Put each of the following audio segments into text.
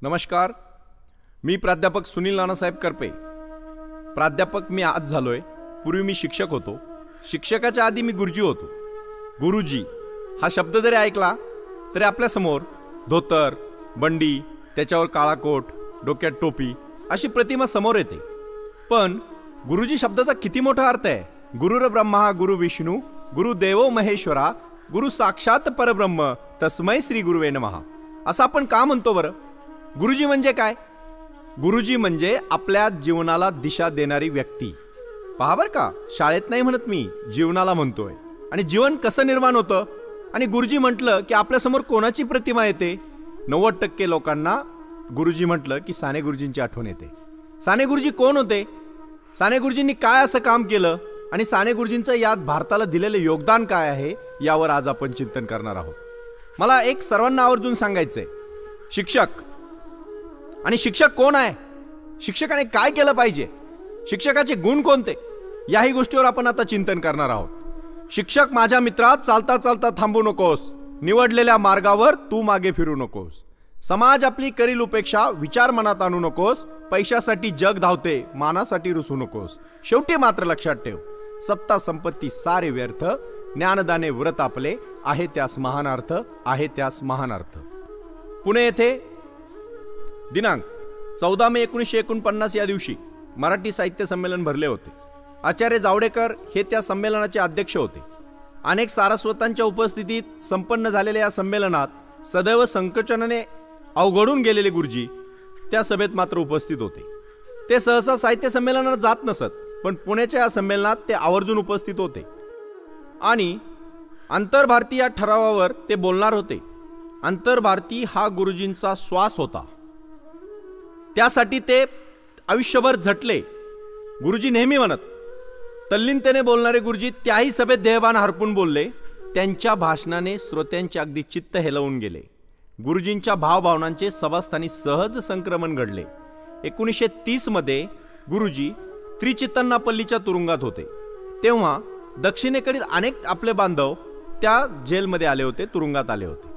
नमस्कार. मी प्राध्यापक सुनील नानासाहेब करपे. प्राध्यापक मी आज झालोय. पूर्वी मी शिक्षक होतो. शिक्षकाच्या आधी मी गुरुजी होतो. गुरुजी हा शब्द जरी ऐकला तरी आपल्यासमोर धोतर, बंडी, त्याच्यावर काळा कोट, डोक्यात टोपी अशी प्रतिमा समोर येते. पण गुरुजी शब्दाचा किती मोठा अर्थ आहे. गुरुर ब्रह्मा गुरु विष्णू गुरुदेवो महेश्वरा गुरु साक्षात परब्रह्म तस्मै श्री गुरुवे नमः असं आपण का म्हणतो बरं? गुरुजी म्हणजे काय? गुरुजी म्हणजे आपल्या जीवनाला दिशा देणारी व्यक्ती. पहा बरं का, शाळेत नाही म्हणत मी, जीवनाला म्हणतोय. आणि जीवन कसं निर्माण होतं आणि गुरुजी म्हटलं की आपल्यासमोर कोणाची प्रतिमा येते? 90% लोकांना गुरुजी म्हटलं की साने गुरुजींची आठवण येते. साने गुरुजी कोण होते? साने गुरुजींनी काय असं काम केलं आणि साने गुरुजींचं यात भारताला दिलेले योगदान काय आहे यावर आज आपण चिंतन करणार आहोत. मला एक सर्वांना आवर्जून सांगायचंय, शिक्षक आणि शिक्षक कोण आहे, शिक्षकाने काय केलं पाहिजे, शिक्षकाचे गुण कोणते, याही गोष्टीवर आपण आता चिंतन करणार आहोत. शिक्षक माझ्या मित्रा, चालता चालता थांबू नकोस, निवडलेल्या मार्गावर तू मागे फिरू नकोस. समाज आपली करील उपेक्षा, विचार मनात आणू नकोस. पैशासाठी जग धावते, मानासाठी रुसू नकोस. शेवटी मात्र लक्षात ठेव, सत्ता संपत्ती सारे व्यर्थ, ज्ञानदाने व्रत आपले, आहे त्यास महान अर्थ, आहे त्यास महान अर्थ. पुणे येथे दिनांक 14 मे 1949 या दिवशी मराठी साहित्य संमेलन भरले होते. आचार्य जावडेकर हे त्या संमेलनाचे अध्यक्ष होते. अनेक सारस्वतांच्या उपस्थितीत संपन्न झालेल्या या संमेलनात सदैव संकोचनाने अवघडून गेलेले गुरुजी त्या सभेत मात्र उपस्थित होते. ते सहसा साहित्य संमेलनात जात नसत, पण पुण्याच्या या संमेलनात ते आवर्जून उपस्थित होते आणि आंतरभारती या ठरावावर ते बोलणार होते. आंतरभारती हा गुरुजींचा श्वास होता. त्यासाठी ते आयुष्यभर झटले. गुरुजी नेहमी म्हणत, तल्लीनतेने बोलणारे गुरुजी त्याही सभेत देहभान हरपून बोलले. त्यांच्या भाषणाने श्रोत्यांचे अगदी चित्त हेलवून गेले. गुरुजींच्या भावभावनांचे सभास्थानी सहज संक्रमण घडले. 1930 मध्ये गुरुजी त्रिचितन्नापल्लीच्या तुरुंगात होते. तेव्हा दक्षिणेकडील अनेक आपले बांधव त्या जेलमध्ये आले होते, तुरुंगात आले होते.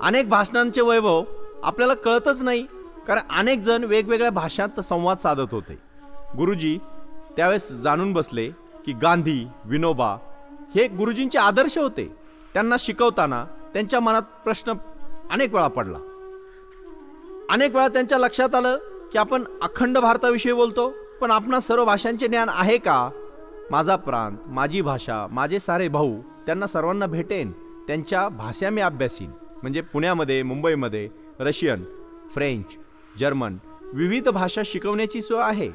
अनेक भाषणांचे वैभव आपल्याला कळतच नाही, कारण अनेक जण वेगवेगळ्या भाषांत संवाद साधत होते. गुरुजी त्यावेळेस जाणून बसले की गांधी, विनोबा हे गुरुजींचे आदर्श होते. त्यांना शिकवताना त्यांच्या मनात प्रश्न अनेक वेळा पडला. अनेक वेळा त्यांच्या लक्षात आलं की आपण अखंड भारताविषयी बोलतो, पण आपणा सर्व भाषांचे ज्ञान आहे का? माझा प्रांत, माझी भाषा, माझे सारे भाऊ, त्यांना सर्वांना भेटेन, त्यांच्या भाषा मी अभ्यासीन. म्हणजे पुण्यामध्ये, मुंबईमध्ये रशियन, फ्रेंच, जर्मन विविध भाषा शिकवण्याची सोय आहे,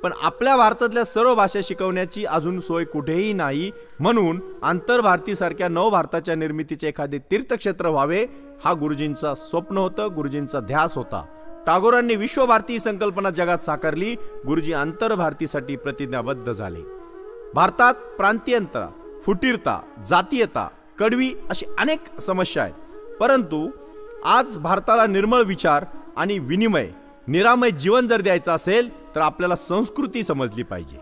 पण आपल्या भारतातल्या सर्व भाषा शिकवण्याची अजून सोय कुठेही नाही. म्हणून आंतरभारतीसारख्या नवभारताच्या निर्मितीचे एखादे तीर्थक्षेत्र व्हावे हा गुरुजींचा स्वप्न होतं, गुरुजींचा ध्यास होता. टागोरांनी विश्वभारती संकल्पना जगात साकारली. गुरुजी आंतरभारतीसाठी प्रतिज्ञाबद्ध झाले. भारतात प्रांतीयता, फुटीरता, जातीयता, कडवी अशी अनेक समस्या आहेत, परंतु आज भारताला निर्मळ विचार आणि विनिमय, निरामय जीवन जर द्यायचं असेल तर आपल्याला संस्कृती समजली पाहिजे.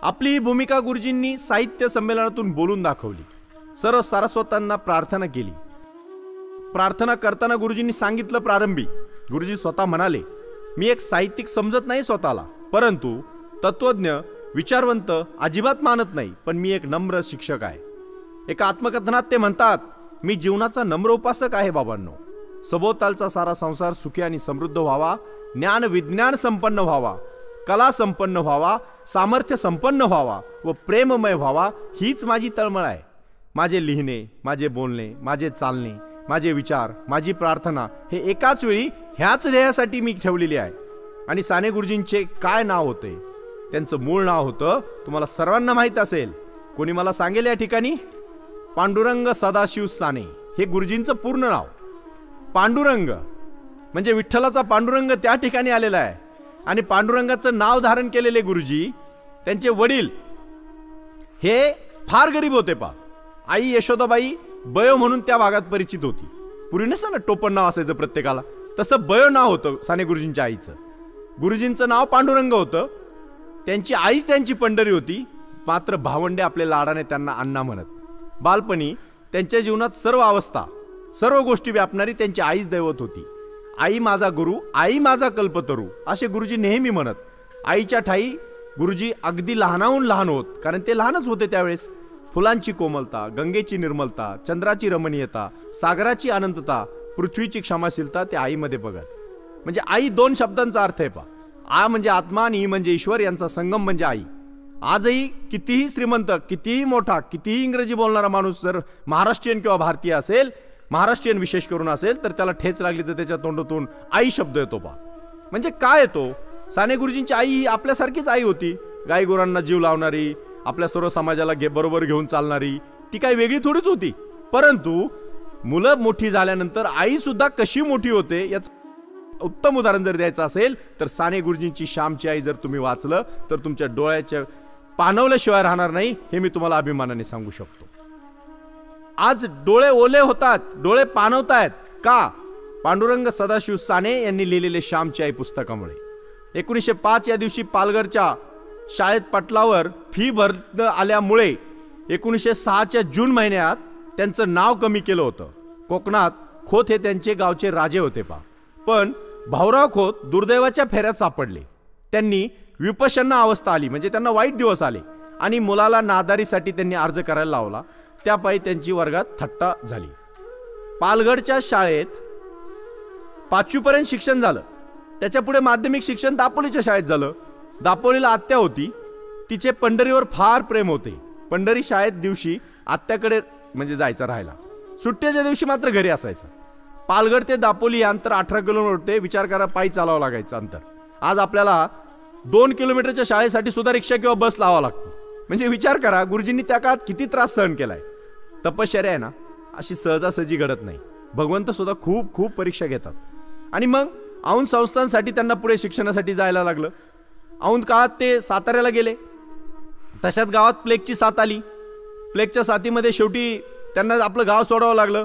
आपली ही भूमिका गुरुजींनी साहित्य संमेलनातून बोलून दाखवली. सर्व सारस्वतांना प्रार्थना केली. प्रार्थना करताना गुरुजींनी सांगितलं, प्रारंभी गुरुजी स्वतः म्हणाले, मी एक साहित्यिक समजत नाही स्वतःला, परंतु तत्वज्ञ, विचारवंत अजिबात मानत नाही, पण मी एक नम्र शिक्षक आहे. एका आत्मकथनात ते म्हणतात, मी जीवनाचा नम्र उपासक आहे बाबांनो. सभोवतालचा सारा संसार सुखी आणि समृद्ध व्हावा, ज्ञान विज्ञान संपन्न व्हावा, कला संपन्न व्हावा, सामर्थ्य संपन्न व्हावा व प्रेममय व्हावा, हीच माझी तळमळ आहे. माझे लिहिणे, माझे बोलणे, माझे चालणे, माझे विचार, माझी प्रार्थना हे एकाच वेळी ह्याच ध्येयासाठी मी ठेवलेली आहे. आणि साने गुरुजींचे काय नाव होते? त्यांचं मूळ नाव होतं, तुम्हाला सर्वांना माहीत असेल, कोणी मला सांगेल या ठिकाणी, पांडुरंग सदाशिव साने हे गुरुजींचं पूर्ण नाव. पांडुरंग म्हणजे विठ्ठलाचा पांडुरंग त्या ठिकाणी आलेला आहे. आणि पांडुरंगाचं नाव धारण केलेले गुरुजी, त्यांचे वडील हे फार गरीब होते. आई यशोदाबाई बयो म्हणून त्या भागात परिचित होती. पूर्वी नसतं ना टोपण नाव असायचं प्रत्येकाला, तसं बयो नाव होतं साने गुरुजींच्या आईचं. गुरुजींचं नाव पांडुरंग होतं. त्यांची आईच त्यांची पंढरी होती, मात्र भावंडे आपल्या लाडाने त्यांना अण्णा म्हणत. बालपणी त्यांच्या जीवनात सर्व अवस्था, सर्व गोष्टी व्यापणारी त्यांची आईच दैवत होती. आई माझा गुरु, आई माझा कल्पतरू, असे गुरुजी नेहमी म्हणत. आईच्या ठाई गुरुजी अगदी लहानाहून लहान होत, कारण ते लहानच होते त्यावेळेस. फुलांची कोमलता, गंगेची निर्मलता, चंद्राची रमणीयता, सागराची अनंतता, पृथ्वीची क्षमाशीलता ते आईमध्ये बघत. म्हणजे आई दोन शब्दांचा अर्थ आहे पा. आ म्हणजे आत्मा आणि ई म्हणजे ईश्वर, यांचा संगम म्हणजे आई. आजही कितीही श्रीमंत, कितीही मोठा, कितीही इंग्रजी बोलणारा माणूस जर महाराष्ट्रीयन किंवा भारतीय असेल, महाराष्ट्रीयन विशेष करून असेल, तर त्याला ठेच लागली तर त्याच्या तोंडातून आई शब्द येतो पा. म्हणजे काय येतो? साने गुरुजींची आई ही आपल्यासारखीच आई होती. गाई गुरांना जीव लावणारी, आपल्या सर्व समाजाला बरोबर घेऊन चालणारी. ती काही वेगळी थोडीच होती. परंतु मुलं मोठी झाल्यानंतर आई सुद्धा कशी मोठी होते याच उत्तम उदाहरण जर द्यायचं असेल तर साने गुरुजींची श्यामची आई जर तुम्ही वाचलं तर तुमच्या डोळ्याच्या पाणवल्याशिवाय राहणार नाही, हे मी तुम्हाला अभिमानाने सांगू शकतो. आज डोळे ओले होतात, डोळे पाणवतायत का? पांडुरंग सदाशिव साने यांनी लिहिलेले श्यामची आई पुस्तकामुळे. 1905 या दिवशी पालघरच्या शाळेत पटलावर फी भरत आल्यामुळे 1906च्या जून महिन्यात त्यांचं नाव कमी केलं होतं. कोकणात खोत हे त्यांचे गावचे राजे होते पा. पण भाऊराव खोत दुर्दैवाच्या फेऱ्यात सापडले. त्यांनी विपशन्न अवस्था आली, म्हणजे त्यांना वाईट दिवस आले आणि मुलाला नादारीसाठी त्यांनी अर्ज करायला लावला. त्यापायी त्यांची वर्गात थट्टा झाली. पालघरच्या शाळेत 5वी पर्यंत शिक्षण झालं. त्याच्या पुढे माध्यमिक शिक्षण दापोलीच्या शाळेत झालं. दापोलीला आत्या होती, तिचे पंढरीवर फार प्रेम होते. पंढरी शाळेत दिवशी आत्याकडे म्हणजे जायचं राहायला, सुट्ट्याच्या दिवशी मात्र घरी असायचं. पालघर ते दापोली अंतर 18 किलोमीटर, विचार करा पायी चालावं लागायचं अंतर. आज आपल्याला 2 किलोमीटरच्या शाळेसाठी सुद्धा रिक्षा किंवा बस लावावं लागते. म्हणजे विचार करा गुरुजींनी त्या काळात किती त्रास सहन केलाय. तपश्चर्या आहे ना, अशी सहजासहजी घडत नाही. भगवंत सुद्धा खूप खूप परीक्षा घेतात. आणि मग औंध संस्थांसाठी त्यांना पुढे शिक्षणासाठी जायला लागलं. औंध काळात ते साताऱ्याला गेले. तशात गावात प्लेगची साथ आली. प्लेगच्या साथीमध्ये शेवटी त्यांना आपलं गाव सोडावं लागलं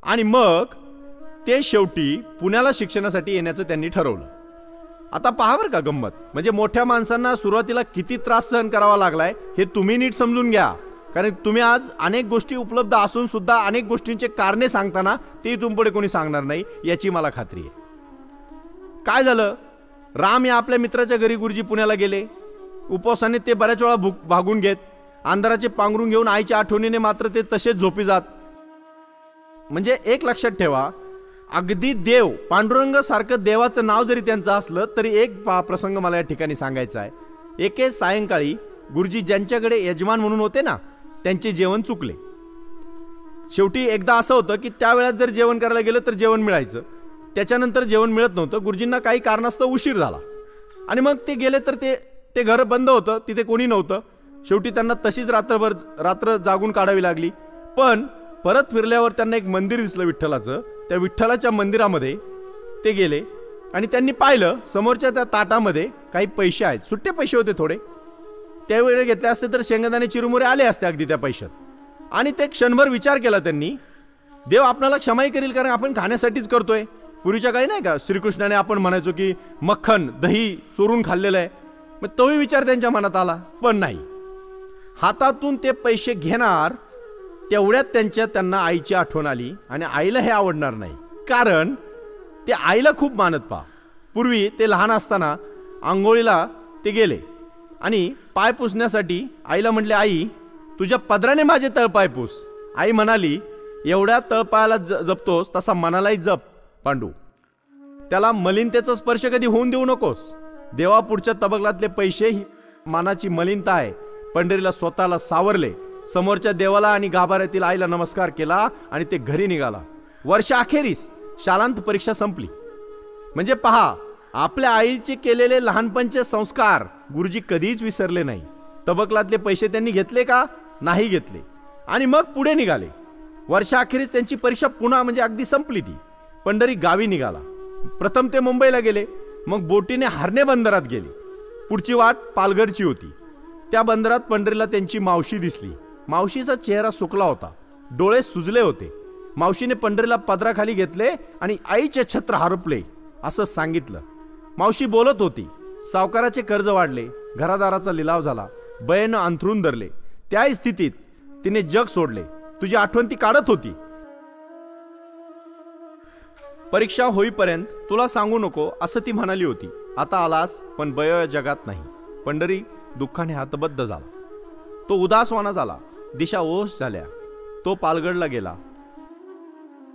आणि मग ते शेवटी पुण्याला शिक्षणासाठी येण्याचं त्यांनी ठरवलं. आता पहा बरं का गंमत, म्हणजे मोठ्या माणसांना सुरुवातीला किती त्रास सहन करावा लागलाय हे तुम्ही नीट समजून घ्या. कारण तुम्ही आज अनेक गोष्टी उपलब्ध असून सुद्धा अनेक गोष्टींचे कारणे सांगताना ते इथून पुढे कोणी सांगणार नाही याची मला खात्री आहे. काय झालं, राम या आपल्या मित्राच्या घरी गुरुजी पुण्याला गेले. उपवासाने ते बऱ्याच वेळा भूक भागून घेत. अंधाराचे पांघरून घेऊन आईच्या आठवणीने मात्र ते तसेच झोपी जात. म्हणजे एक लक्षात ठेवा, अगदी देव पांडुरंग सारखं देवाचं नाव जरी त्यांचं असलं तरी एक प्रसंग मला या ठिकाणी सांगायचा आहे. एके सायंकाळी गुरुजी ज्यांच्याकडे यजमान म्हणून होते ना, त्यांचे जेवण चुकले. शेवटी एकदा असं होतं की त्या वेळात जर जेवण करायला गेलं तर जेवण मिळायचं, त्याच्यानंतर जेवण मिळत नव्हतं. गुरुजींना काही कारणास्तव उशीर झाला आणि मग ते गेले तर ते घर बंद होतं, तिथे कोणी नव्हतं. शेवटी त्यांना तशीच रात्र जागून काढावी लागली. पण परत फिरल्यावर त्यांना एक मंदिर दिसलं विठ्ठलाचं. त्या विठ्ठलाच्या मंदिरामध्ये ते गेले आणि त्यांनी पाहिलं समोरच्या त्या ताटामध्ये काही पैसे आहेत. सुट्टे पैसे होते थोडे. त्यावेळी घेतले असते तर शेंगदाणे चिरुमुरे आले असते अगदी त्या पैशात. आणि ते क्षणभर विचार केला त्यांनी, देव आपल्याला क्षमाही करील कारण आपण खाण्यासाठीच करतोय. पूर्वीच्या काही नाही का श्रीकृष्णाने आपण म्हणायचो की मक्खन दही चोरून खाल्लेलं आहे. मग तोही विचार त्यांच्या मनात आला. पण नाही, हातातून ते पैसे घेणार तेवढ्यात त्यांना आईची आठवण आली. आणि आईला हे आवडणार नाही कारण ते आईला खूप मानत पा. पूर्वी ते लहान असताना आंघोळीला ते गेले आणि पाय पुसण्यासाठी आईला म्हटले, आई तुझ्या पदराने माझे तळपाय पुस. आई म्हणाली, एवढ्या तळपायाला जपतोस तसा मनालाही जप पांडू. त्याला मलिनतेचा स्पर्श कधी होऊन देऊ नकोस. देवापुढच्या तबकलातले पैसे ही मानाची मलिनता आहे. पंढरीला स्वतःला सावरले, समोरच्या देवाला आणि गाभाऱ्यातील आईला नमस्कार केला आणि ते घरी निघाला. वर्षाअखेरीस शालांत परीक्षा संपली. म्हणजे पहा, आपल्या आईचे केलेले लहानपणचे संस्कार गुरुजी कधीच विसरले नाही. तबकलातले पैसे त्यांनी घेतले का? नाही घेतले. आणि मग पुढे निघाले. वर्षाअखेरीस त्यांची परीक्षा पुन्हा म्हणजे अगदी संपली. ती पंढरी गावी निघाला. प्रथम ते मुंबईला गेले, मग बोटीने हार्णे बंदरात गेले. पुढची वाट पालघरची होती. त्या बंदरात पंढरीला त्यांची मावशी दिसली. मावशीचा चेहरा सुकला होता, डोळे सुजले होते. मावशीने पंढरीला पदराखाली घेतले आणि आईचे छत्र हरपले असं सांगितलं. मावशी बोलत होती, सावकाराचे कर्ज वाढले, घरादाराचा लिलाव झाला, बयेनं अंथरून धरले. त्या स्थितीत तिने जग सोडले. तुझी आठवण ती काढत होती. परीक्षा होईपर्यंत तुला सांगू नको असं ती म्हणाली होती. आता आलास पण बय जगात नाही. पंढरी दुःखाने हतबद्ध झाला. तो उदासवाना झाला. दिशा ओस झाल्या. तो पालगडला गेला.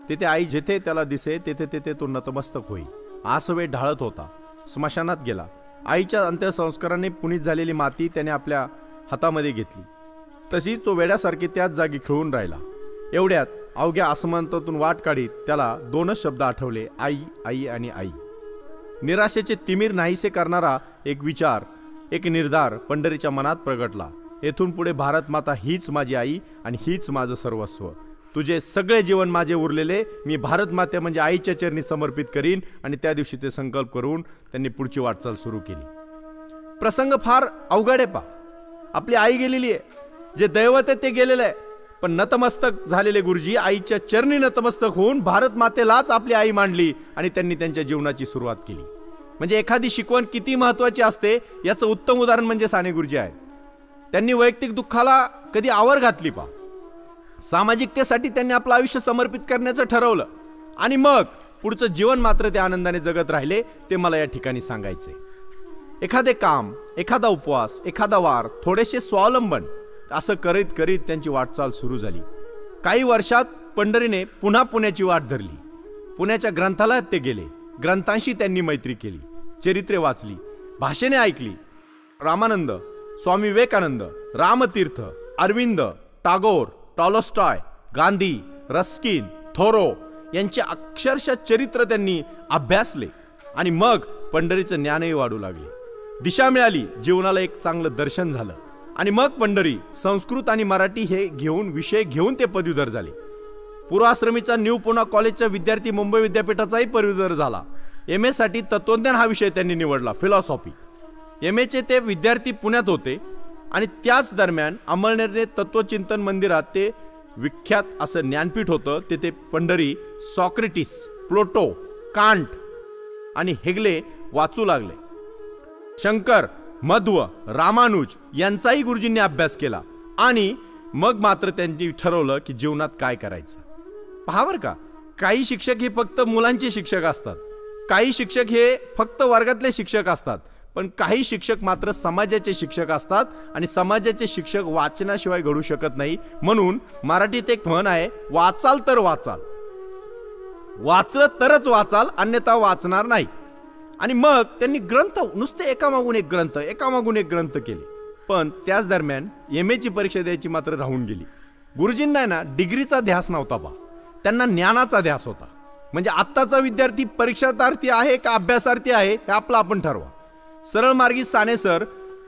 तिथे आई जिथे त्याला दिसे तेथे तेथे तो नतमस्तक होई. आसवे ढाळत होता. स्मशानात गेला. आईच्या अंत्यसंस्काराने पुनीत झालेली माती त्याने आपल्या हातामध्ये घेतली. तशीच तो वेड्यासारखी त्याच जागी खिळून राहिला. एवढ्यात अवघ्या आसमंतातून वाट काढीत त्याला दोनच शब्द आठवले, आई, आई आणि आई. निराशेचे तिमीर नाहीसे करणारा एक विचार, एक निर्धार पंढरीच्या मनात प्रगटला. येथून पुढे भारत माता हीच माझी आई आणि हीच माझं सर्वस्व. तुझे सगळे जीवन माझे उरलेले मी भारत माते म्हणजे आईच्या चरणी समर्पित करीन. आणि त्या दिवशी ते संकल्प करून त्यांनी पुढची वाटचाल सुरू केली. प्रसंग फार अवघड आहे. आपली आई गेलेली आहे. जे दैवत आहे ते गेलेलं आहे. पण नतमस्तक झालेले गुरुजी आईच्या चरणी नतमस्तक होऊन भारत मातेलाच आपली आई मांडली आणि त्यांनी त्यांच्या जीवनाची सुरुवात केली. म्हणजे एखादी शिकवण किती महत्वाची असते याचं उत्तम उदाहरण म्हणजे साने गुरुजी आहेत. त्यांनी वैयक्तिक दुःखाला कधी आवर घातली पा. सामाजिकतेसाठी त्यांनी आपलं आयुष्य समर्पित करण्याचं ठरवलं आणि मग पुढचं जीवन मात्र ते आनंदाने जगत राहिले. ते मला या ठिकाणी सांगायचे. एखादे काम, एखादा उपवास, एखादा वार, थोडेसे स्वावलंबन असं करीत करीत त्यांची वाटचाल सुरू झाली. काही वर्षात पंढरीने पुन्हा पुण्याची वाट धरली. पुण्याच्या ग्रंथालयात ते गेले. ग्रंथांशी त्यांनी मैत्री केली. चरित्रे वाचली, भाषणे ऐकली. रामानंद, स्वामी विवेकानंद, रामतीर्थ, अरविंद, टागोर, टॉलस्टॉय, गांधी, रस्किन, थोरो यांचे अक्षरशः चरित्र त्यांनी अभ्यासले. आणि मग पंढरीचं ज्ञानही वाढू लागले. दिशा मिळाली. जीवनाला एक चांगलं दर्शन झालं. आणि मग पंढरी संस्कृत आणि मराठी हे विषय घेऊन ते पदवीधर झाले. पूर्वाश्रमीचा न्यू पुणा कॉलेजचा विद्यार्थी मुंबई विद्यापीठाचाही पदवीधर झाला. MA साठी तत्वज्ञान हा विषय त्यांनी निवडला, फिलॉसॉफी. MA चे ते विद्यार्थी पुण्यात होते आणि त्याच दरम्यान अमळनेर तत्वचिंतन मंदिरात ते विख्यात असं ज्ञानपीठ होतं. तेथे पंढरी सॉक्रेटिस, प्लोटो, कांट आणि हेगले वाचू लागले. शंकर, मध्व, रामानुज यांचाही गुरुजींनी अभ्यास केला. आणि मग मात्र त्यांनी ठरवलं की जीवनात काय करायचं. पहा बरं का, काही शिक्षक हे फक्त मुलांचे शिक्षक असतात. काही शिक्षक हे फक्त वर्गातले शिक्षक असतात. पण काही शिक्षक मात्र समाजाचे शिक्षक असतात. आणि समाजाचे शिक्षक वाचनाशिवाय घडू शकत नाही. म्हणून मराठीत एक म्हण आहे, वाचाल तर वाचाल, वाचलं तरच वाचाल, अन्यथा वाचणार नाही. आणि मग त्यांनी ग्रंथ नुसते एकामागून एक ग्रंथ केले. पण त्याच दरम्यान MA ची परीक्षा द्यायची मात्र राहून गेली. गुरुजींना ना डिग्रीचा ध्यास नव्हता बा. त्यांना ज्ञानाचा ध्यास होता. म्हणजे आत्ताचा विद्यार्थी परीक्षार्थी आहे का अभ्यासार्थी आहे हे आपलं आपण ठरवा. सरळ मार्गी साने सर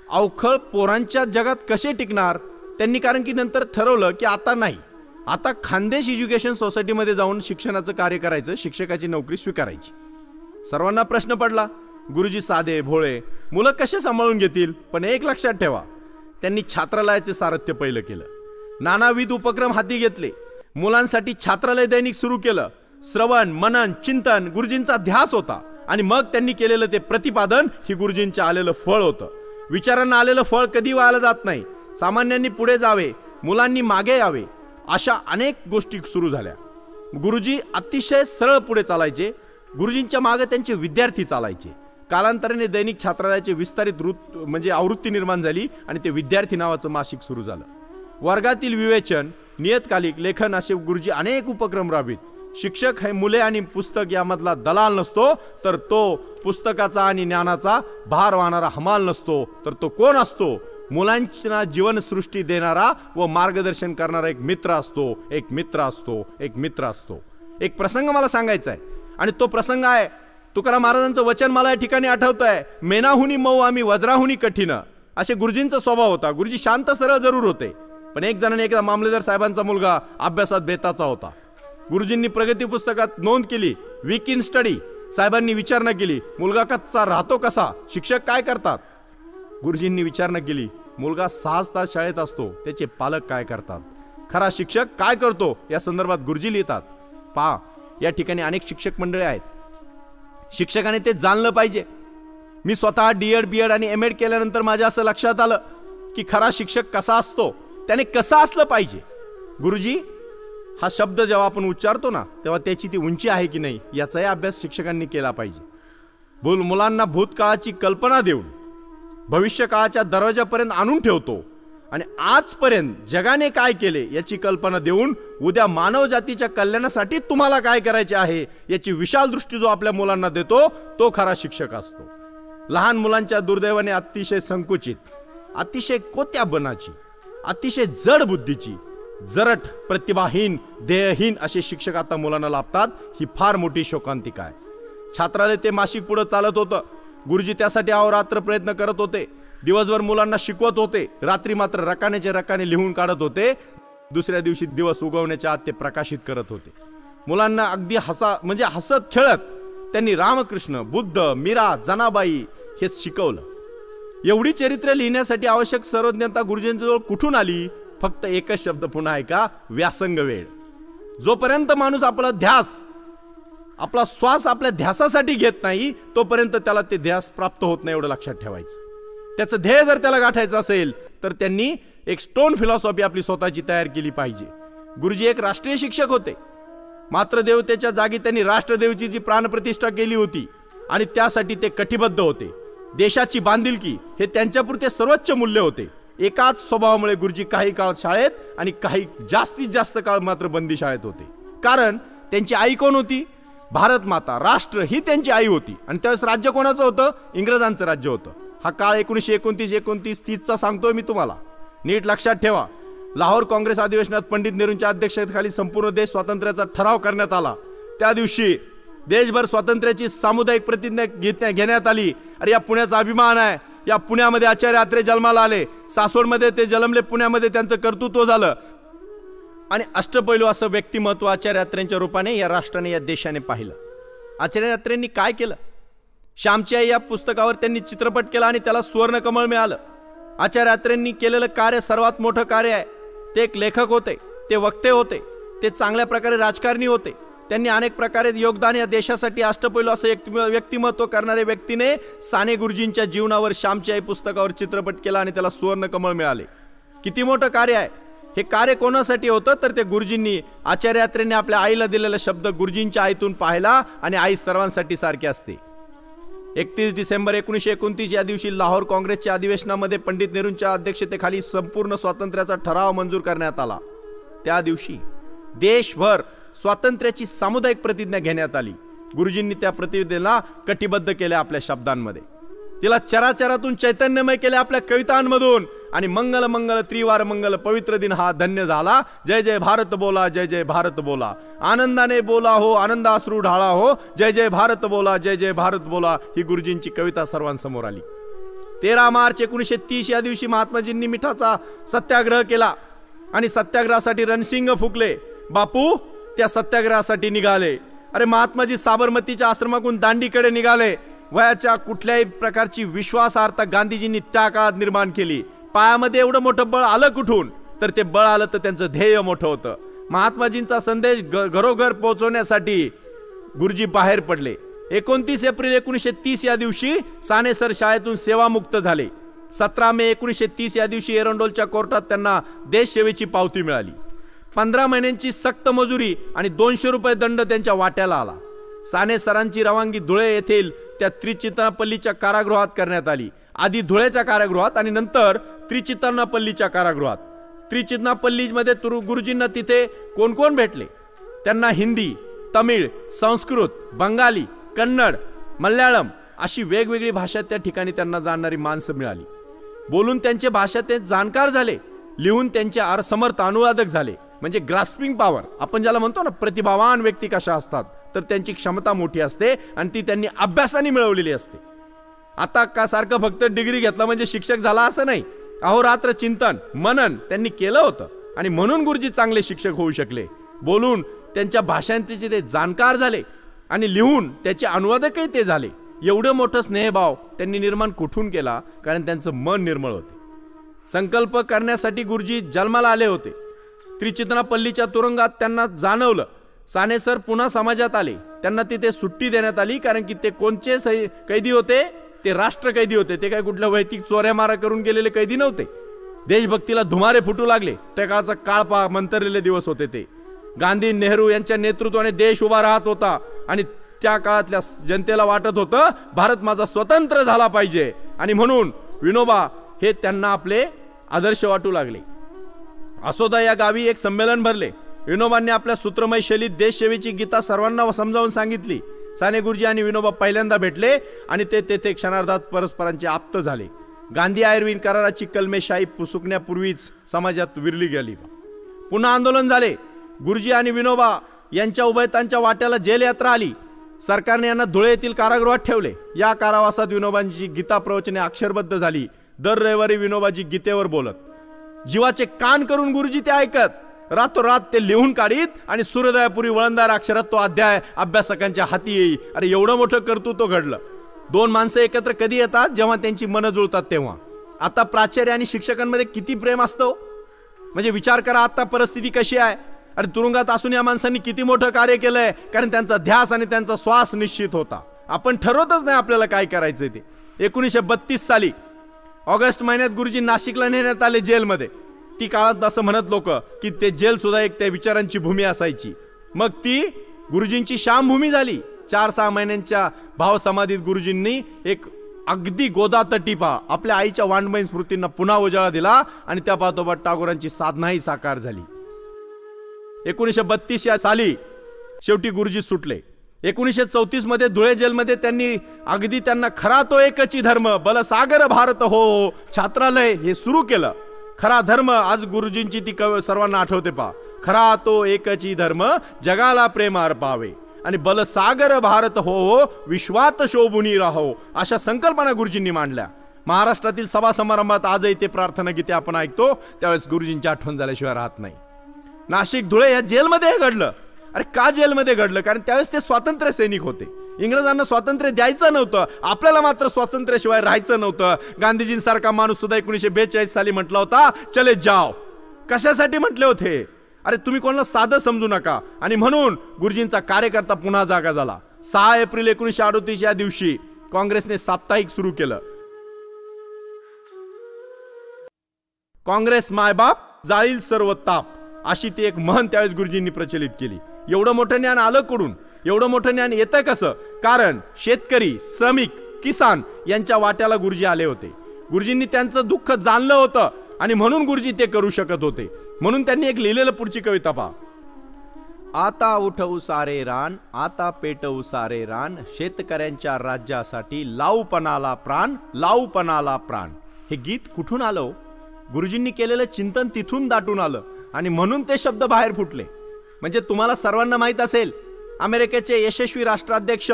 अवखळ पोरांच्या जगात कसे टिकणार त्यांनी, कारण की नंतर ठरवलं की आता नाही, आता खानदेश एज्युकेशन सोसायटीमध्ये जाऊन शिक्षणाचं कार्य करायचं, शिक्षकाची नोकरी स्वीकारायची. सर्वांना प्रश्न पडला, गुरुजी साधे भोळे, मुलं कसे सांभाळून घेतील. पण एक लक्षात ठेवा, त्यांनी छात्रालयाचे सारथ्य पहिलं केलं. नानाविध उपक्रम हाती घेतले. मुलांसाठी छात्रालय दैनिक सुरू केलं. श्रवण, मनन, चिंतन गुरुजींचा ध्यास होता. आणि मग त्यांनी केलेलं ते प्रतिपादन ही गुरुजींच्या आलेलं फळ होतं. विचारांना आलेलं फळ कधी वाया जात नाही. सामान्यांनी पुढे जावे, मुलांनी मागे यावे, अशा अनेक गोष्टी सुरू झाल्या. गुरुजी अतिशय सरळ पुढे चालायचे. गुरुजींच्या मागे त्यांचे विद्यार्थी चालायचे. कालांतराने दैनिक छात्रालयाचे विस्तारित म्हणजे आवृत्ती निर्माण झाली आणि ते विद्यार्थी नावाचं मासिक सुरू झालं. वर्गातील विवेचन, नियतकालिक, लेखन असे गुरुजी अनेक उपक्रम राबवित. शिक्षक हे मुले आणि पुस्तक यामधला दलाल नसतो, तर तो पुस्तकाचा आणि ज्ञानाचा भार वाहणारा हमाल नसतो, तर तो कोण असतो? मुलांना जीवनसृष्टी देणारा व मार्गदर्शन करणारा एक मित्र असतो. एक प्रसंग मला सांगायचा आहे आणि तो प्रसंग आहे तुकाराम महाराजांचं वचन मला या ठिकाणी आठवत आहे, मेनाहुनी मऊ आम्ही वज्राहुनी कठीण. असे गुरुजींचा स्वभाव होता. गुरुजी शांत सरळ जरूर होते, पण एक जणाने एकदा मामलेदार साहेबांचा मुलगा अभ्यासात बेताचा होता. गुरुजींनी प्रगती पुस्तकात नोंद केली, वीक इन स्टडी. साहेबांनी विचारणा केली, मुलगा कच्चा राहतो कसा? शिक्षक काय करतात? गुरुजींनी विचारणा केली, मुलगा 6 तास शाळेत असतो, त्याचे पालक काय करतात? खरा शिक्षक काय करतो या संदर्भात गुरुजी लिहितात. पहा, या ठिकाणी अनेक शिक्षक मंडळी आहेत. शिक्षकाने ते जाणलं पाहिजे. मी स्वतः D.Ed, B.Ed आणि M.Ed केल्यानंतर माझ्या असं लक्षात आलं की खरा शिक्षक कसा असतो, त्याने कसं असलं पाहिजे. गुरुजी हा शब्द जेव्हा आपण उच्चारतो ना, तेव्हा त्याची ती उंची आहे की नाही याचाही अभ्यास शिक्षकांनी केला पाहिजे. मुलांना भूतकाळाची कल्पना देऊन भविष्यकाळाच्या दरवाजापर्यंत आणून ठेवतो आणि आजपर्यंत जगाने काय केले याची कल्पना देऊन उद्या मानव जातीच्या कल्याणासाठी तुम्हाला काय करायचे आहे याची विशाल दृष्टी जो आपल्या मुलांना देतो तो खरा शिक्षक असतो. लहान मुलांच्या दुर्दैवाने अतिशय संकुचित, अतिशय कोत्या बनाची, अतिशय जड बुद्धीची, जरट, प्रतिभाहीन, ध्येयहीन असे शिक्षक आता मुलांना लाभतात. ही फार मोठी शोकांतिका आहे. छात्रालय ते मासिक पुढे चालत होतं. गुरुजी त्यासाठी अहोरात्र प्रयत्न करत होते. दिवसभर मुलांना शिकवत होते, रात्री मात्र रकानेचे रकाने लिहून काढत होते. दुसऱ्या दिवशी दिवस उगवण्याच्या आत ते प्रकाशित करत होते. मुलांना अगदी हसत खेळत त्यांनी रामकृष्ण, बुद्ध, मीरा, जनाबाई हे शिकवलं. एवढी चरित्र लिहिण्यासाठी आवश्यक सर्वज्ञता गुरुजींजवळ कुठून आली? फक्त एकच शब्द पुन्हा ऐका, व्यासंग वेळ. जोपर्यंत माणूस आपला श्वास आपल्या ध्यासासाठी घेत नाही तोपर्यंत त्याला ते ध्यास प्राप्त होत नाही, एवढं लक्षात ठेवायचं. त्याचं ध्येय जर त्याला गाठायचं असेल तर त्यांनी एक स्टोन फिलॉसॉफी आपली स्वतःची तयार केली पाहिजे. गुरुजी एक राष्ट्रीय शिक्षक होते. मात्र देवतेच्या जागी त्यांनी राष्ट्रदेवची जी प्राणप्रतिष्ठा केली होती आणि त्यासाठी ते कटिबद्ध होते. देशाची बांधिलकी हे त्यांच्यापुरते सर्वोच्च मूल्य होते. एकाच स्वभावामुळे गुरुजी काही काळ शाळेत आणि काही जास्तीत जास्त काळ मात्र बंदी शाळेत होते. कारण त्यांची आई कोण होती? भारत माता, राष्ट्र ही त्यांची आई होती. आणि त्यावेळेस राज्य कोणाचं होतं? इंग्रजांचं राज्य होतं. हा काळ 1929-29-30चा सांगतोय मी तुम्हाला, नीट लक्षात ठेवा. लाहोर काँग्रेस अधिवेशनात पंडित नेहरूंच्या अध्यक्षतेखाली संपूर्ण देश स्वातंत्र्याचा ठराव करण्यात आला. त्या दिवशी देशभर स्वातंत्र्याची सामुदायिक प्रतिज्ञा घेण्यात आली. अरे या पुण्याचा अभिमान आहे. या पुण्यामध्ये आचार्य अत्रे जन्माला आले. सासवडमध्ये ते जन्मले, पुण्यामध्ये त्यांचं कर्तृत्व झालं. आणि अष्टपैलू असं व्यक्तिमत्व आचार्य अत्रेंच्या रूपाने या राष्ट्राने, या देशाने पाहिलं. आचार्य अत्रेंनी काय केलं? श्यामची आई या पुस्तकावर त्यांनी चित्रपट केला आणि त्याला सुवर्ण कमळ मिळालं. आचार्य अत्रेंनी केलेलं कार्य सर्वात मोठं कार्य आहे. ते एक लेखक होते, ते वक्ते होते, ते चांगल्या प्रकारे राजकारणी होते. त्यांनी अनेक प्रकारे योगदान या देशासाठी अष्टपैलू असं एक व्यक्तिमत्व करणारे व्यक्तीने साने गुरुजींच्या जीवनावर श्यामची आई पुस्तकावर चित्रपट केला आणि त्याला सुवर्ण कमळ मिळाले. किती मोठं कार्य आहे हे. कार्य कोणासाठी होतं? तर ते गुरुजींनी, आचार्य अत्रेंनी आपल्या आईला दिलेला शब्द गुरुजींच्या आईतून पाहिला आणि आई सर्वांसाठी सारखी असते. 31 डिसेंबर 1929 या दिवशी लाहोर काँग्रेसच्या अधिवेशनामध्ये पंडित नेहरूंच्या अध्यक्षतेखाली संपूर्ण स्वातंत्र्याचा ठराव मंजूर करण्यात आला. त्या दिवशी देशभर स्वातंत्र्याची सामुदायिक प्रतिज्ञा घेण्यात आली. गुरुजींनी त्या प्रतिज्ञेला कटिबद्ध केले आपल्या शब्दांमध्ये. तिला चराचरातून चैतन्यमय केले आपल्या कवितांमधून. आणि मंगल मंगल त्रिवार मंगल, पवित्र दिन हा धन्य झाला. जय जय भारत बोला, जय जय भारत बोला. आनंदाने बोला हो, आनंदाश्रू ढाळा हो. जय जय भारत बोला, जय जय भारत बोला. ही गुरुजींची कविता सर्वांसमोर आली. 13 मार्च 1930 या दिवशी महात्माजींनी मिठाचा सत्याग्रह केला आणि सत्याग्रहासाठी रणशिंग फुकले. बापू त्या सत्याग्रहासाठी निघाले. अरे महात्माजी साबरमतीच्या आश्रमातून दांडीकडे निघाले. वयाच्या कुठल्याही प्रकारची विश्वासार्हता गांधीजींनी त्या काळात निर्माण केली. पायामध्ये एवढं मोठं बळ आलं कुठून? तर ते बळ आलं तर त्यांचं ध्येय मोठं होतं. महात्माजींचा संदेश घरोघर पोहोचवण्यासाठी गुरुजी बाहेर पडले. 29 एप्रिल 1930 या दिवशी साने सर शाळेतून सेवामुक्त झाले. 17 मे 1930 या दिवशी एरंडोलच्या कोर्टात त्यांना देशसेवेची पावती मिळाली. 15 महिन्यांची सक्त मजुरी आणि 200 रुपये दंड त्यांच्या वाट्याला आला. साने सरांची रवानगी धुळे येथील त्या त्रिचितनापल्लीच्या कारागृहात करण्यात आली. आधी धुळेच्या कारागृहात आणि नंतर त्रिचितनापल्लीच्या कारागृहात. त्रिचितनापल्लीमध्ये गुरुजींना तिथे कोण कोण भेटले? त्यांना हिंदी, तमिळ, संस्कृत, बंगाली, कन्नड, मल्याळम अशी वेगवेगळी भाषा त्या ठिकाणी त्यांना जाणणारी माणसं मिळाली. बोलून त्यांच्या भाषा ते जाणकार झाले. लिहून त्यांचे समर्थ अनुवादक झाले. म्हणजे ग्रास्पिंग पॉवर आपण ज्याला म्हणतो ना, प्रतिभावान व्यक्ती कशा असतात तर त्यांची क्षमता मोठी असते आणि ती त्यांनी अभ्यासाने मिळवलेली असते. आता का सारखं फक्त डिग्री घेतला म्हणजे शिक्षक झाला असं नाही. अहोरात्र चिंतन मनन त्यांनी केलं होतं आणि म्हणून गुरुजी चांगले शिक्षक होऊ शकले. बोलून त्यांच्या भाषांचे ते जाणकार झाले आणि लिहून त्याचे अनुवादकही ते झाले. एवढं मोठं स्नेहभाव त्यांनी निर्माण कुठून केला? कारण त्यांचं मन निर्मळ होते. संकल्प करण्यासाठी गुरुजी जन्माला आले होते. त्रिचितनापल्लीच्या तुरुंगात त्यांना जाणवलं. साने सर पुन्हा समाजात आले. त्यांना तिथे सुट्टी देण्यात आली कारण की ते कोणचे कैदी होते? ते राष्ट्र कैदी होते. ते काय कुठल्या वैयक्तिक चोऱ्या मारा करून गेलेले कैदी नव्हते. देशभक्तीला धुमारे फुटू लागले. त्या काळचा काळ मंतरलेले दिवस होते ते. गांधी नेहरू यांच्या नेतृत्वाने देश उभा राहत होता आणि त्या काळातल्या जनतेला वाटत होतं भारत माझा स्वतंत्र झाला पाहिजे आणि म्हणून विनोबा हे त्यांना आपले आदर्श वाटू लागले. असोदा या गावी एक संमेलन भरले. विनोबांनी आपल्या सूत्रमय शैलीत देशसेवेची गीता सर्वांना समजावून सांगितली. साने गुरुजी आणि विनोबा पहिल्यांदा भेटले आणि ते तेथे क्षणार्धात परस्परांचे आप्त झाले. गांधी आयर्विन कराराची कलमेशाही पुसुकण्यापूर्वीच समाजात विरली गेली. पुन्हा आंदोलन झाले. गुरुजी आणि विनोबा यांच्या उभयतांच्या वाट्याला जेल यात्रा आली. सरकारने यांना धुळे येथील कारागृहात ठेवले. या कारावासात विनोबांची गीता प्रवचने अक्षरबद्ध झाली. दर रविवारी विनोबाजी गीतेवर बोलत. जीवाचे कान करून गुरुजी ते ऐकत. रातोरात ते लिहून काढीत आणि सूर्योदयापूर्वी वळणदार अक्षरात तो अध्याय अभ्यासकांच्या हाती येई. अरे एवढं मोठं कर्तृत्व घडलं. दोन माणसं एकत्र कधी येतात? जेव्हा त्यांची मनं जुळतात तेव्हा. आता प्राचार्य आणि शिक्षकांमध्ये किती प्रेम असतं. म्हणजे विचार करा आता परिस्थिती कशी आहे. अरे तुरुंगात असून या माणसांनी किती मोठं कार्य केलंय, कारण त्यांचा ध्यास आणि त्यांचा श्वास निश्चित होता. आपण ठरवतच नाही आपल्याला काय करायचंय ते. 1932 साली ऑगस्ट महिन्यात गुरुजी नाशिकला नेण्यात आले जेलमध्ये. ती काळात असं म्हणत लोक की ते जेल सुद्धा एक त्या विचारांची भूमी असायची. मग ती गुरुजींची शामभूमी झाली. 4-6 महिन्यांच्या भावसमाधीत गुरुजींनी एक अगदी गोदातटीपा आपल्या आईच्या वाङ्मयीन स्मृतींना पुन्हा उजाळा दिला आणि त्या पाठोपाठ टागोरांची साधनाही साकार झाली. 1932 या साली शेवटी गुरुजी सुटले. 1934 मध्ये धुळे जेलमध्ये त्यांना खरा तो एकची धर्म बलसागर भारत हो छात्रालय हे सुरू केलं. खरा धर्म आज गुरुजींची ती सर्वांना आठवते पा. खरा तो एकची धर्म जगाला प्रेम अर्पावे आणि बलसागर भारत हो विश्वात शोभुनी राहो अशा संकल्पना गुरुजींनी मांडल्या. महाराष्ट्रातील सभा समारंभात आजही ते प्रार्थना गीते आपण ऐकतो त्यावेळेस गुरुजींची आठवण झाल्याशिवाय राहत नाही. नाशिक धुळे या जेलमध्ये हे घडलं. अरे का जेलमध्ये घडलं? कारण त्यावेळेस ते स्वातंत्र्य सैनिक होते. इंग्रजांना स्वातंत्र्य द्यायचं नव्हतं, आपल्याला मात्र स्वातंत्र्याशिवाय राहायचं नव्हतं. गांधीजींसारखा माणूस सुद्धा 1942 साली म्हटला होता चले जाओ. कशासाठी म्हटले होते? अरे तुम्ही कोणाला साधं समजू नका. आणि म्हणून गुरुजींचा कार्यकर्ता पुन्हा जागा झाला. 6 एप्रिल 1938 या दिवशी काँग्रेसने साप्ताहिक सुरू केलं. काँग्रेस मायबाप जाळील सर्व ताप अशी ती एक म्हण त्यावेळेस गुरुजींनी प्रचलित केली. एवढं मोठं ज्ञान आलं कुठून? एवढं मोठं ज्ञान येतं कसं? कारण शेतकरी, श्रमिक, किसान यांच्या वाट्याला गुरुजी आले होते. गुरुजींनी त्यांचं दुःख जाणलं होतं आणि म्हणून गुरुजी ते करू शकत होते. म्हणून त्यांनी एक लिहिलेलं पुढची कविता पहा. आता उठवू सारे रान, आता पेटवू सारे रान, शेतकऱ्यांच्या राज्यासाठी लावू पणाला प्राण, लावू पणाला प्राण. हे गीत कुठून आलं? गुरुजींनी केलेलं चिंतन तिथून दाटून आलं आणि म्हणून ते शब्द बाहेर फुटले. म्हणजे तुम्हाला सर्वांना माहित असेल अमेरिकेचे यशस्वी राष्ट्राध्यक्ष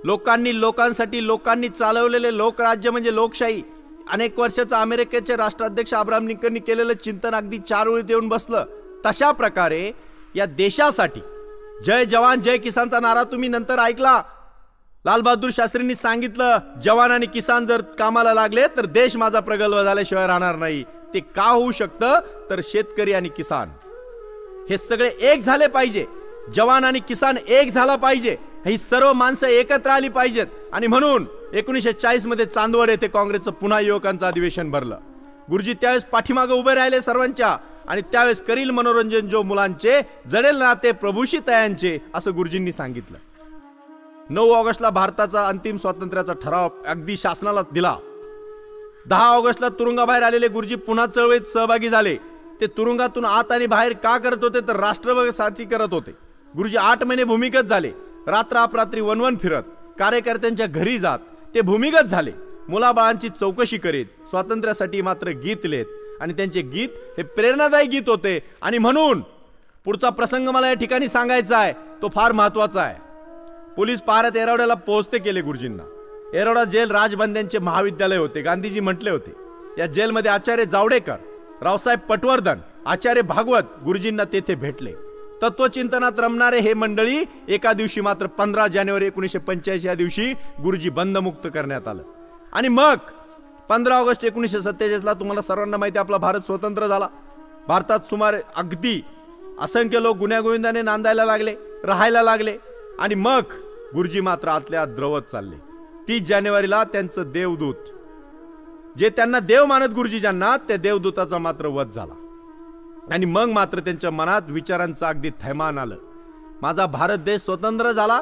लोकांनी चालवलेले लोकराज्य म्हणजे लोकशाही. अनेक वर्षाचं अमेरिकेचे राष्ट्राध्यक्ष अब्राहम लिंकननी केलेलं चिंतन अगदी 4 ओळीत येऊन बसलं. तशा प्रकारे या देशासाठी जय जवान जय किसानचा नारा तुम्ही नंतर ऐकला. लाल बहादूर शास्त्रींनी सांगितलं जवान आणि किसान जर कामाला लागले तर देश माझा प्रगल्भ झाल्याशिवाय राहणार नाही. ते का होऊ शकतं? तर शेतकरी आणि किसान हे सगळे एक झाले पाहिजे. जवान आणि किसान एक झाला पाहिजे. ही सर्व माणसं एकत्र आली पाहिजेत. आणि म्हणून 1940 मध्ये चांदवड येथे काँग्रेसचं पुन्हा युवकांचं अधिवेशन भरलं. गुरुजी त्यावेळेस पाठीमागे उभे राहिले सर्वांच्या आणि त्यावेळेस करील मनोरंजन जो मुलांचे जडेल नाते प्रभूशी तयांचे असं गुरुजींनी सांगितलं. 9 ऑगस्टला भारताचा अंतिम स्वातंत्र्याचा ठराव अगदी शासनाला दिला. 10 ऑगस्टला तुरुंगाबाहेर आलेले गुरुजी पुन्हा चळवळीत सहभागी झाले. ते तुरुंगातून आत आणि बाहेर का करत होते? तर राष्ट्रभक्तीसाठी करत होते. गुरुजी 8 महिने भूमिगत झाले. रात्र अपरात्री वनवन फिरत कार्यकर्त्यांच्या घरी जात ते भूमिगत झाले. मुलाबाळांची चौकशी करीत स्वातंत्र्यासाठी मात्र गीत लिहित आणि त्यांचे गीत हे प्रेरणादायी गीत होते. आणि म्हणून पुढचा प्रसंग मला या ठिकाणी सांगायचा आहे, तो फार महत्वाचा आहे. पोलीस पाऱ्यात येरवड्याला पोहोचते केले गुरुजींना. येरवडा जेल राजबंद्यांचे महाविद्यालय होते. गांधीजी म्हटले होते या जेलमध्ये आचार्य जावडेकर, रावसाहेब पटवर्धन, आचार्य भागवत गुरुजींना तेथे भेटले. तत्वचिंतनात रमणारे हे मंडळी एका दिवशी मात्र 15 जानेवारी 1985 या दिवशी गुरुजी बंदमुक्त करण्यात आलं. आणि मग 15 ऑगस्ट 1947 ला तुम्हाला सर्वांना माहिती आपला भारत स्वतंत्र झाला. भारतात सुमारे अगदी असंख्य लोक गुण्यागोविंदाने नांदायला लागले, राहायला लागले. आणि मग गुरुजी मात्र आतल्या आत द्रवत चालले. 30 जानेवारीला त्यांचं देवदूत, जे त्यांना देव मानत गुरुजी ज्यांना, त्या देवदूताचा मात्र वध झाला. आणि मग मात्र त्यांच्या मनात विचारांचं अगदी थैमान आलं. माझा भारत देश स्वतंत्र झाला,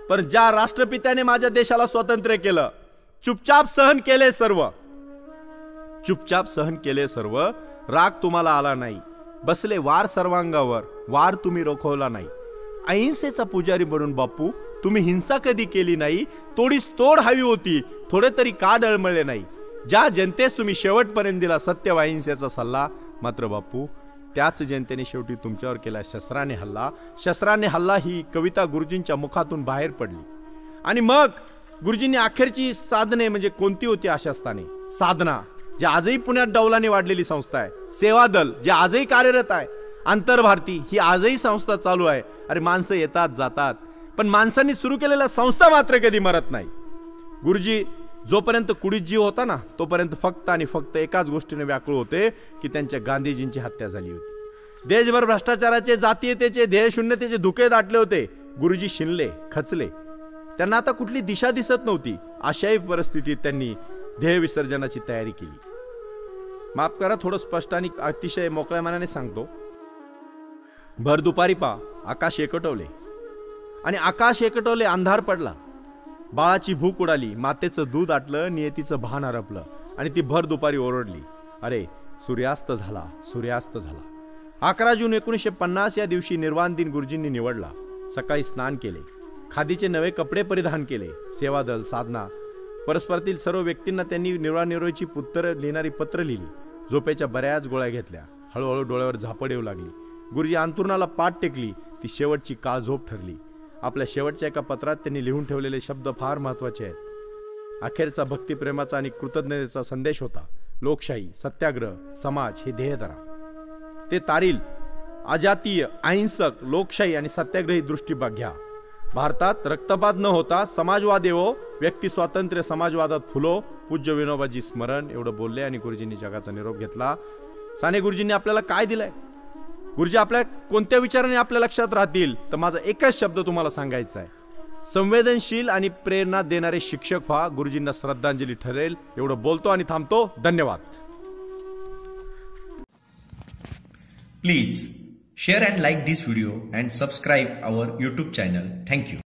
पण ज्या राष्ट्रपित्याने माझ्या देशाला स्वातंत्र्य केलं, चुपचाप सहन केले सर्व. चुपचाप सहन केले सर्व. राग तुम्हाला आला नाही, बसले वार सर्वांगावर, वार तुम्ही रोखवला नाही. अहिंसेचा पुजारी बनून बापू तुम्ही हिंसा कधी केली नाही. तोडीस तोड हवी होती, थोडे तरी का डळमळले नाही. ज्या जनतेस तुम्ही शेवटपर्यंत दिला सत्य व अहिंसेचा सल्ला, मात्र बापू त्याच जनतेने शेवटी तुमच्यावर केला शस्त्राने हल्ला. शस्त्राने हल्ला ही कविता गुरुजींच्या मुखातून बाहेर पडली. आणि मग गुरुजींनी अखेरची साधने म्हणजे कोणती होती आशास्थाने? साधना, जे आजही पुण्यात डौलाने वाढलेली संस्था आहे. सेवा दल, जे आजही कार्यरत आहे. आंतरभारती, ही आजही संस्था चालू आहे. अरे माणसं येतात जातात, पण माणसांनी सुरू केलेल्या संस्था मात्र कधी मरत नाही. गुरुजी जोपर्यंत कुडीत जीव होता ना, तोपर्यंत फक्त आणि फक्त एकाच गोष्टीने व्याकुळ होते की त्यांच्या गांधीजींची हत्या झाली होती. देशभर भ्रष्टाचाराचे, जातीयतेचे, ध्येयशून्यतेचे धुके दाटले होते. गुरुजी शिनले, खचले. त्यांना आता कुठली दिशा दिसत नव्हती. अशाही परिस्थितीत त्यांनी ध्येय विसर्जनाची तयारी केली. माफ करा, थोडं स्पष्ट आणि अतिशय मोकळ्या मनाने सांगतो. भर दुपारी आकाश एकटवले आणि आकाश एकटवले, अंधार पडला. बाळाची भूक उडाली, मातेचं दूध आटलं, नियतीचं भान हरपलं आणि ती भर दुपारी ओरडली, अरे सूर्यास्त झाला, सूर्यास्त झाला. 11 जून 1950 या दिवशी निर्वाण दिन गुरुजींनी निवडला. सकाळी स्नान केले, खादीचे नवे कपडे परिधान केले. सेवादल, साधना, परस्परातील सर्व व्यक्तींना त्यांनी निवडणुकीची उत्तरं लिहिणारी पत्र लिहिली. झोपेच्या बऱ्याच गोळ्या घेतल्या. हळूहळू डोळ्यावर झापड येऊ लागली. गुरुजी अंतुरणाला पाठ टेकली. ती शेवटची काळ झोप ठरली. आपल्या शेवटच्या एका पत्रात त्यांनी लिहून ठेवलेले शब्द फार महत्वाचे आहेत. अखेरचा भक्तिप्रेमाचा आणि कृतज्ञतेचा संदेश होता. लोकशाही, सत्याग्रह, समाज हे ध्येय धरा. ते तारील, अजातीय, अहिंसक, लोकशाही आणि सत्याग्रही दृष्टी घ्या. भारतात रक्तपात न होता समाजवाद येवो, व्यक्ती स्वातंत्र्य समाजवादात फुलो. पूज्य विनोबाजी स्मरण. एवढं बोलले आणि गुरुजींनी जगाचा निरोप घेतला. साने गुरुजींनी आपल्याला काय दिलंय? गुरुजी आपल्या कोणत्या विचाराने आपल्या लक्षात राहतील? तर माझा एकच शब्द तुम्हाला सांगायचा आहे, संवेदनशील आणि प्रेरणा देणारे शिक्षक व्हा. गुरुजींना श्रद्धांजली ठरेल. एवढं बोलतो आणि थांबतो. धन्यवाद. Please share and like this video and subscribe our YouTube channel. Thank you.